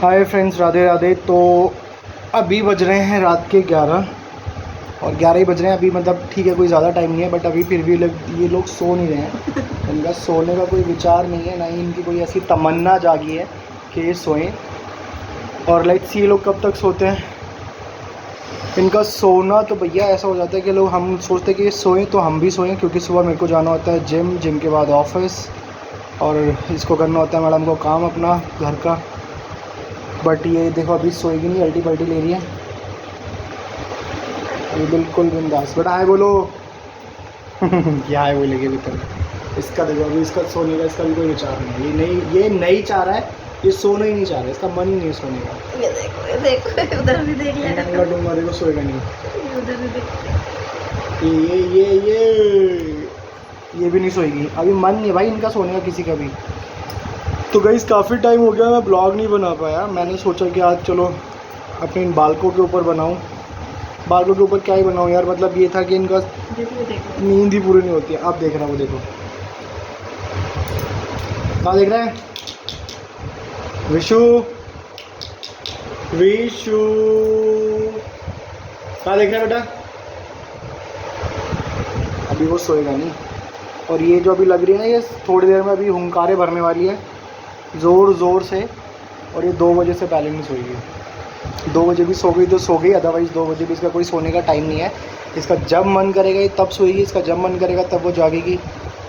Hi friends, Radhe Radhe. तो अभी बज रहे हैं रात के 11 और 11 ही बज रहे हैं अभी। मतलब ठीक है, कोई ज़्यादा टाइम नहीं है, बट अभी फिर भी ये लोग सो नहीं रहे हैं। इनका सोने का कोई विचार नहीं है, ना ही इनकी कोई ऐसी तमन्ना जागी है कि ये सोएं। और लेट्स सी ये लोग कब तक सोते हैं। इनका सोना तो भैया ऐसा हो जाता है कि लोग हम सोचते हैं कि ये सोएं तो हम भी सोएं, क्योंकि सुबह मेरे को जाना होता है जिम के बाद ऑफिस, और इसको करना होता है मैडम को काम अपना घर का। बट ये देखो अभी सोएगी नहीं, अल्टी पल्टी ले रही है ये बिल्कुल बिंदास। बट हाय बोलो। क्या हाय बोलेगी अभी तक। इसका देखो अभी इसका सोने का इसका भी कोई विचार नहीं है। ये नहीं चाह रहा है, ये सोना ही नहीं चाह रहा है, इसका मन ही नहीं है सोने का। ये देखो उधर भी देख लिया। डूंगा देखो, सोएगा नहीं। उधर भी देख। ये भी नहीं सोएगी, अभी मन नहीं है भाई इनका सोने का किसी का भी। तो गाइस काफ़ी टाइम हो गया मैं ब्लॉग नहीं बना पाया। मैंने सोचा कि आज चलो अपने इन बालकों के ऊपर बनाऊं। बालकों के ऊपर क्या ही बनाऊं यार, मतलब ये था कि इनका नींद ही पूरी नहीं होती है। आप देख रहे हो, वो देखो कहाँ देख रहे हैं। विशु विशु कहाँ देख रहे हैं बेटा। अभी वो सोएगा नहीं। और ये जो अभी लग रही है ना, ये थोड़ी देर में अभी हुंकारे भरने वाली है ज़ोर ज़ोर से। और ये 2 बजे से पहले नहीं सोएगी। 2 बजे भी सो गई तो सो गई, अदरवाइज़ 2 बजे भी इसका कोई सोने का टाइम नहीं है। इसका जब मन करेगा ये तब सोएगी, इसका जब मन करेगा तब वो जागेगी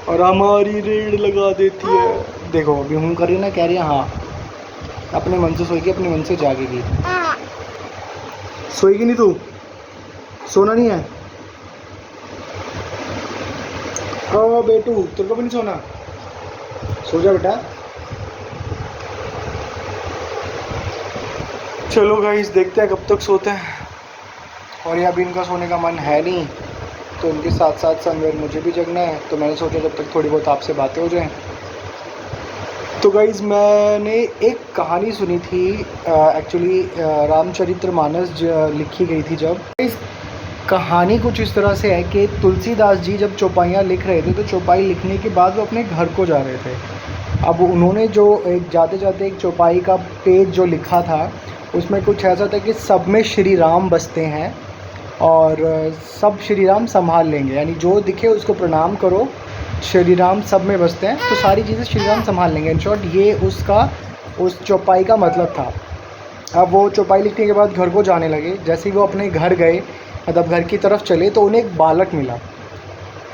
और हमारी रेड लगा देती है। देखो अभी हूँ कर रही है ना, कह रही है हाँ, अपने मन से सोएगी, अपने मन से जागेगी। सोएगी नहीं तू, सोना नहीं है। ओ बेटू, तेरे को भी नहीं सोना, सो जा बेटा। चलो गाइस देखते हैं कब तक सोते हैं। और ये अभी इनका सोने का मन है नहीं, तो इनके साथ साथ समवेयर मुझे भी जगना है। तो मैंने सोचा जब तक थोड़ी बहुत आपसे बातें हो जाएं। तो गाइस मैंने एक कहानी सुनी थी, एक्चुअली रामचरितमानस लिखी गई थी जब। इस कहानी कुछ इस तरह से है कि तुलसीदास जी जब चौपाइयाँ लिख रहे थे, तो चौपाई लिखने के बाद वो अपने घर को जा रहे थे। अब उन्होंने जो एक जाते जाते एक चौपाई का पेज जो लिखा था, उसमें कुछ ऐसा था कि सब में श्री राम बसते हैं और सब श्री राम संभाल लेंगे। यानी जो दिखे उसको प्रणाम करो, श्री राम सब में बसते हैं, तो सारी चीज़ें श्री राम संभाल लेंगे। इन शॉर्ट ये उस चौपाई का मतलब था। अब वो चौपाई लिखने के बाद घर को जाने लगे। जैसे ही वो अपने घर गए, मतलब घर की तरफ चले, तो उन्हें एक बालक मिला।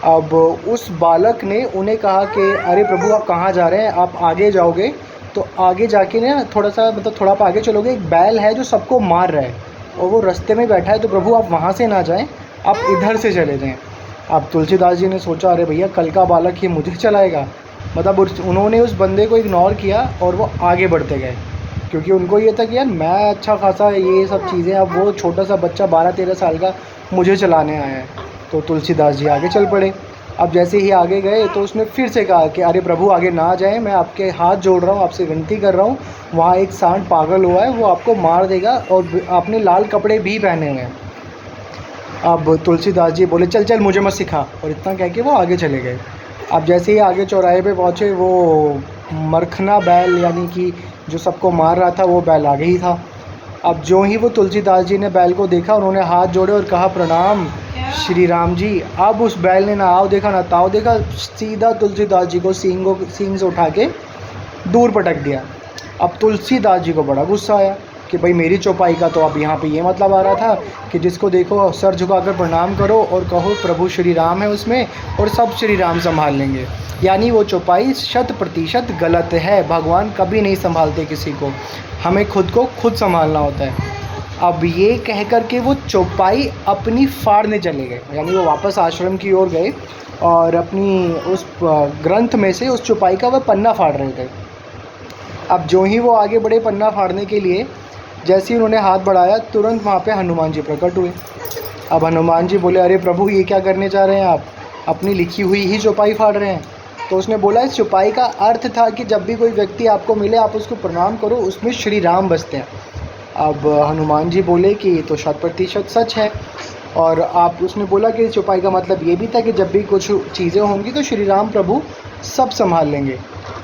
अब उस बालक ने उन्हें कहा कि अरे प्रभु आप कहाँ जा रहे हैं, आप आगे जाओगे तो आगे जाके ना थोड़ा सा, मतलब थोड़ा आप आगे चलोगे, एक बैल है जो सबको मार रहा है और वो रास्ते में बैठा है, तो प्रभु आप वहाँ से ना जाएं, आप इधर से चले जाएं। अब तुलसीदास जी ने सोचा अरे भैया कल का बालक ये मुझे चलाएगा। मतलब उन्होंने उस बंदे को इग्नोर किया और वो आगे बढ़ते गए, क्योंकि उनको ये था कि यार मैं अच्छा खासा ये सब चीज़ें, अब वो छोटा सा बच्चा 12-13 साल का मुझे चलाने आया है। तो तुलसीदास जी आगे चल पड़े। अब जैसे ही आगे गए तो उसने फिर से कहा कि अरे प्रभु आगे ना जाएं, मैं आपके हाथ जोड़ रहा हूँ, आपसे विनती कर रहा हूँ, वहाँ एक सांड पागल हुआ है, वो आपको मार देगा और आपने लाल कपड़े भी पहने हुए हैं। अब तुलसीदास जी बोले चल चल मुझे मत सिखा, और इतना कह के वो आगे चले गए। अब जैसे ही आगे चौराहे पे पहुँचे, वो मरखना बैल यानी कि जो सबको मार रहा था वो बैल आगे ही था। अब जो ही वो तुलसीदास जी ने बैल को देखा, उन्होंने हाथ जोड़े और कहा प्रणाम श्री राम जी। अब उस बैल ने ना आओ देखा ना ताओ देखा, सीधा तुलसीदास जी को सींग से उठा के दूर पटक दिया। अब तुलसीदास जी को बड़ा गुस्सा आया कि भाई मेरी चौपाई का तो अब यहाँ पे ये मतलब आ रहा था कि जिसको देखो सर झुकाकर प्रणाम करो और कहो प्रभु श्री राम है उसमें और सब श्री राम संभाल लेंगे। यानी वो चौपाई 100% गलत है। भगवान कभी नहीं संभालते किसी को, हमें खुद को खुद संभालना होता है। अब ये कह कर के वो चौपाई अपनी फाड़ने चले गए, यानी वो वापस आश्रम की ओर गए और अपनी उस ग्रंथ में से उस चौपाई का वह पन्ना फाड़ रहे थे। अब जो ही वो आगे बढ़े पन्ना फाड़ने के लिए, जैसे ही उन्होंने हाथ बढ़ाया, तुरंत वहाँ पे हनुमान जी प्रकट हुए। अब हनुमान जी बोले अरे प्रभु ये क्या करने जा रहे हैं आप, अपनी लिखी हुई ही चौपाई फाड़ रहे हैं। तो उसने बोला इस चौपाई का अर्थ था कि जब भी कोई व्यक्ति आपको मिले आप उसको प्रणाम करो, उसमें श्री राम बसते हैं। अब हनुमान जी बोले कि ये तो 100% सच है। और आप उसने बोला कि चौपाई का मतलब ये भी था कि जब भी कुछ चीज़ें होंगी तो श्री राम प्रभु सब संभाल लेंगे।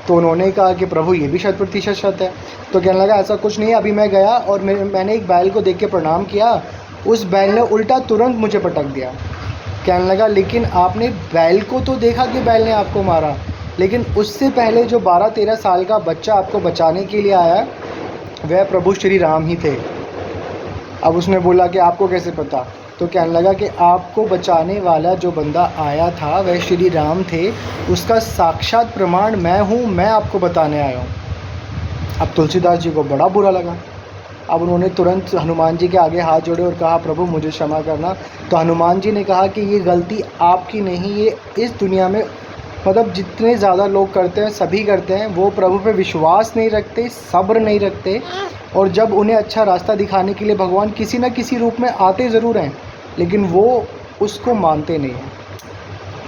तो उन्होंने कहा कि प्रभु ये भी 100% सत्य है। तो कहने लगा ऐसा कुछ नहीं है, अभी मैं गया और मैंने एक बैल को देख के प्रणाम किया, उस बैल ने उल्टा तुरंत मुझे पटक दिया। कहने लगा लेकिन आपने बैल को तो देखा कि बैल ने आपको मारा, लेकिन उससे पहले जो 12-13 साल का बच्चा आपको बचाने के लिए आया वह प्रभु श्री राम ही थे। अब उसने बोला कि आपको कैसे पता? तो कहने लगा कि आपको बचाने वाला जो बंदा आया था वह श्री राम थे, उसका साक्षात प्रमाण मैं हूँ, मैं आपको बताने आया हूँ। अब तुलसीदास जी को बड़ा बुरा लगा। अब उन्होंने तुरंत हनुमान जी के आगे हाथ जोड़े और कहा प्रभु मुझे क्षमा करना। तो हनुमान जी ने कहा कि ये गलती आपकी नहीं, ये इस दुनिया में मतलब जितने ज़्यादा लोग करते हैं सभी करते हैं, वो प्रभु पे विश्वास नहीं रखते, सब्र नहीं रखते, और जब उन्हें अच्छा रास्ता दिखाने के लिए भगवान किसी न किसी रूप में आते ज़रूर हैं, लेकिन वो उसको मानते नहीं हैं।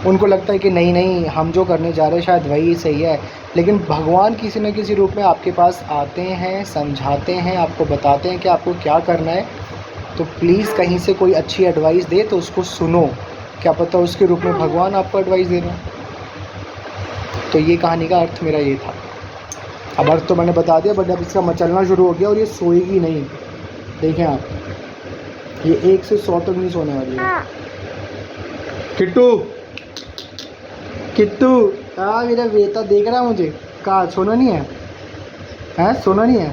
उनको लगता है कि नहीं नहीं हम जो करने जा रहे हैं शायद वही सही है, लेकिन भगवान किसी न किसी रूप में आपके पास आते हैं, समझाते हैं, आपको बताते हैं कि आपको क्या करना है। तो प्लीज़ कहीं से कोई अच्छी एडवाइस दे तो उसको सुनो, क्या पता उसके रूप में भगवान आपको एडवाइस दे रहे हैं। तो ये कहानी का अर्थ मेरा ये था। अब अर्थ तो मैंने बता दिया, बट अब इसका मचलना शुरू हो गया और ये सोएगी नहीं। देखें आप, ये 1 से 100 तक नहीं सोने वाली है। किट्टू किट्टू, हाँ मेरा बेटा देख रहा है मुझे। कहा सोना नहीं है? हैं सोना नहीं है?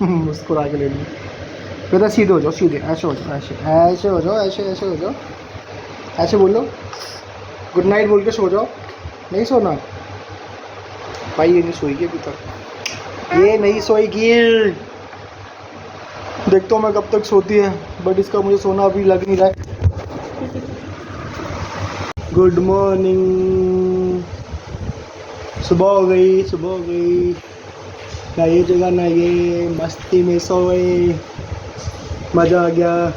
मुस्कुरा के ले ली। बेटा सीधे हो जाओ, सीधे ऐसे हो जाओ, ऐसे हो जाओ, ऐसे हो जाओ, ऐसे बोलो गुड नाइट बोल के सो जाओ। नहीं सोना भाई, ये नहीं सोएगी अभी तक, ये नहीं सोएगी। देखता हूँ मैं कब तक सोती है, बट इसका मुझे सोना अभी लग नहीं रहा है। गुड मॉर्निंग, सुबह हो गई, सुबह हो गई। ना ये जगह ना ये, मस्ती में सोए, मज़ा आ गया।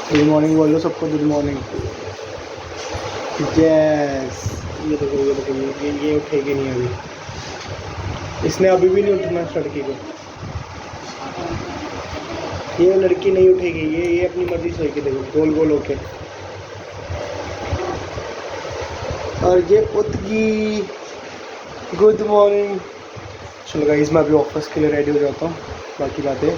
गुड मॉर्निंग बोलो सबको, गुड मॉर्निंग। यस, ये देखो ये देखो, ये उठेगी नहीं अभी, इसने अभी भी नहीं उठना इस लड़की को। ये लड़की नहीं उठेगी, ये अपनी मर्जी से सोएगी। देखो गोल गोल होके, और ये उठगी। Good morning. चलो गाइस मैं अभी ऑफिस के लिए रेडी हो जाता हूँ, बाकी बातें